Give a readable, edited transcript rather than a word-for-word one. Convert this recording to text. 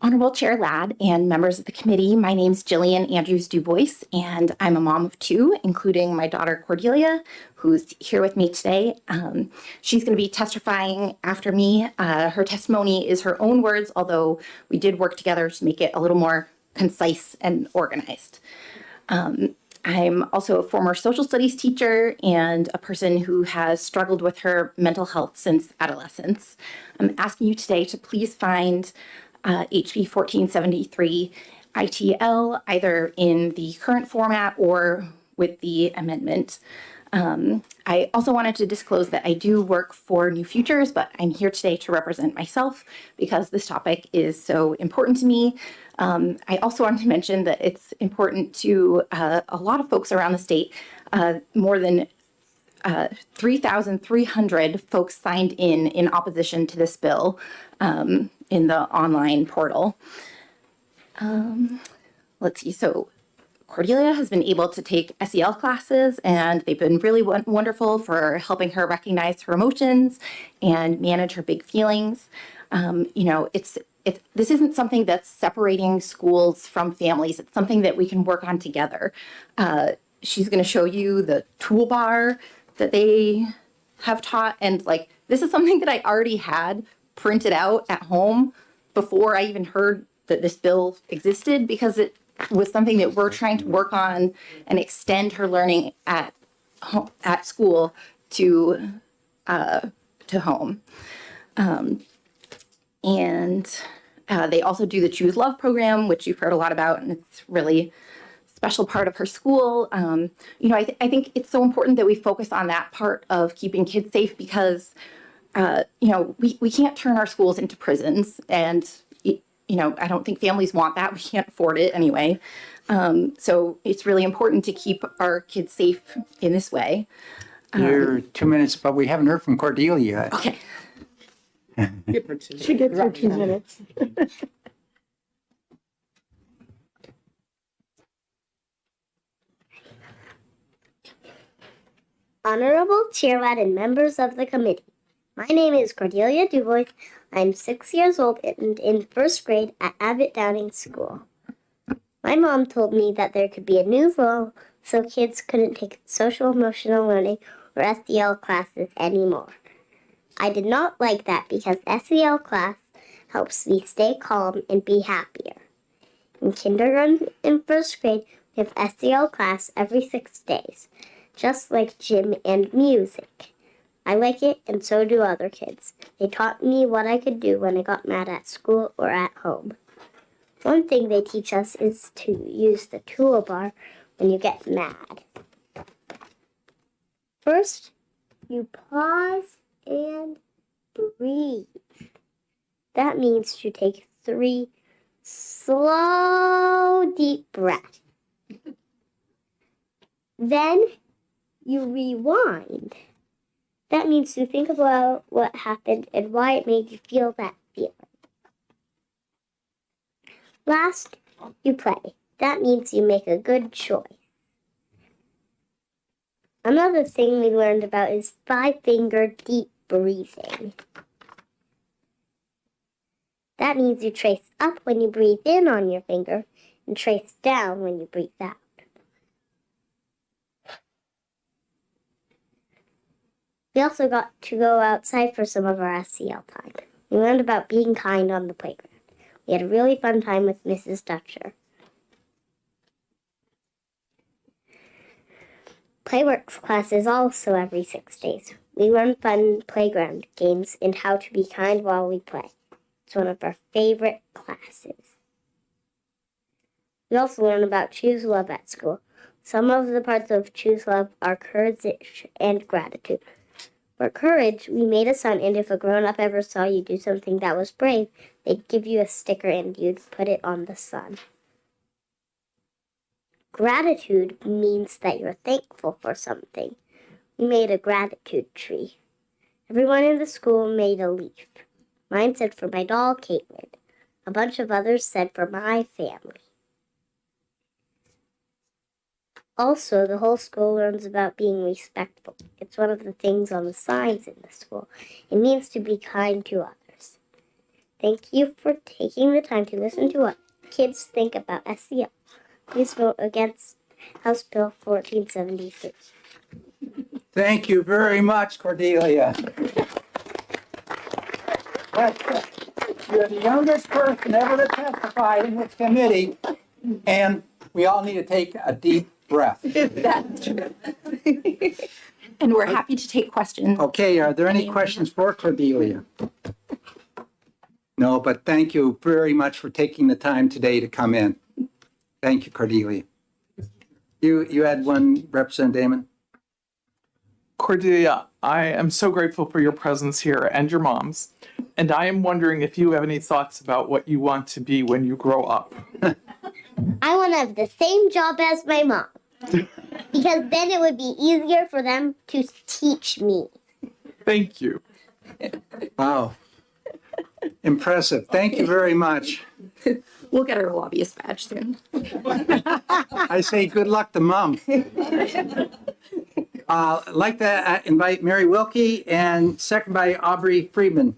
Honorable Chair Ladd and members of the committee, my name is Jillian Andrews DuBois, and I'm a mom of two, including my daughter Cordelia, who's here with me today. She's going to be testifying after me. Her testimony is her own words, although we did work together to make it a little more concise and organized. I'm also a former social studies teacher and a person who has struggled with her mental health since adolescence. I'm asking you today to please find HB 1473 ITL either in the current format or with the amendment. I also wanted to disclose that I do work for New Futures, but I'm here today to represent myself because this topic is so important to me. I also wanted to mention that it's important to a lot of folks around the state. More than 3,300 folks signed in opposition to this bill in the online portal. Let's see, so Cordelia has been able to take SEL classes, and they've been really wonderful for helping her recognize her emotions and manage her big feelings. This isn't something that's separating schools from families. It's something that we can work on together. She's going to show you the toolbar that they have taught, and this is something that I already had printed out at home before I even heard that this bill existed, because it was something that we're trying to work on and extend her learning at school to home. They also do the Choose Love program, which you've heard a lot about, and it's really special part of her school. I think it's so important that we focus on that part of keeping kids safe, because we can't turn our schools into prisons, and I don't think families want that. We can't afford it anyway. So it's really important to keep our kids safe in this way. You're 2 minutes, but we haven't heard from Cordelia yet. Okay. She gets her 2 minutes. Honorable Chair Ladd and members of the committee, my name is Cordelia DuBois. I'm 6 years old and in first grade at Abbott Downing School. My mom told me that there could be a new rule so kids couldn't take social emotional learning or SEL classes anymore. I did not like that because SEL class helps me stay calm and be happier. In kindergarten and first grade, we have SEL class every 6 days, just like gym and music. I like it, and so do other kids. They taught me what I could do when I got mad at school or at home. One thing they teach us is to use the toolbar when you get mad. First, you pause and breathe. That means to take 3 slow, deep breaths. Then you rewind. That means to think about what happened and why it made you feel that feeling. Last, you play. That means you make a good choice. Another thing we learned about is 5-finger deep breathing. That means you trace up when you breathe in on your finger and trace down when you breathe out. We also got to go outside for some of our SEL time. We learned about being kind on the playground. We had a really fun time with Mrs. Dutcher. Playworks class is also every 6 days. We learn fun playground games and how to be kind while we play. It's one of our favorite classes. We also learn about Choose Love at school. Some of the parts of Choose Love are courage and gratitude. For courage, we made a sun, and if a grown-up ever saw you do something that was brave, they'd give you a sticker and you'd put it on the sun. Gratitude means that you're thankful for something. We made a gratitude tree. Everyone in the school made a leaf. Mine said for my doll, Caitlin. A bunch of others said for my family. Also, the whole school learns about being respectful. It's one of the things on the signs in the school. It means to be kind to others. Thank you for taking the time to listen to what kids think about SEL. Please vote against House Bill 1473. Thank you very much, Cordelia. You're the youngest person ever to testify in this committee, and we all need to take a deep breath. That's true. And we're happy to take questions. Okay, are there any questions for Cordelia? No, but thank you very much for taking the time today to come in. Thank you, Cordelia. You had one, Representative Damon? Cordelia, I am so grateful for your presence here and your mom's. And I am wondering if you have any thoughts about what you want to be when you grow up. I want to have the same job as my mom. Because then it would be easier for them to teach me. Thank you. Wow. Impressive. Thank you very much. We'll get our lobbyist badge soon. I say good luck to Mom. I'd like to invite Mary Wilkie and second by Aubrey Friedman.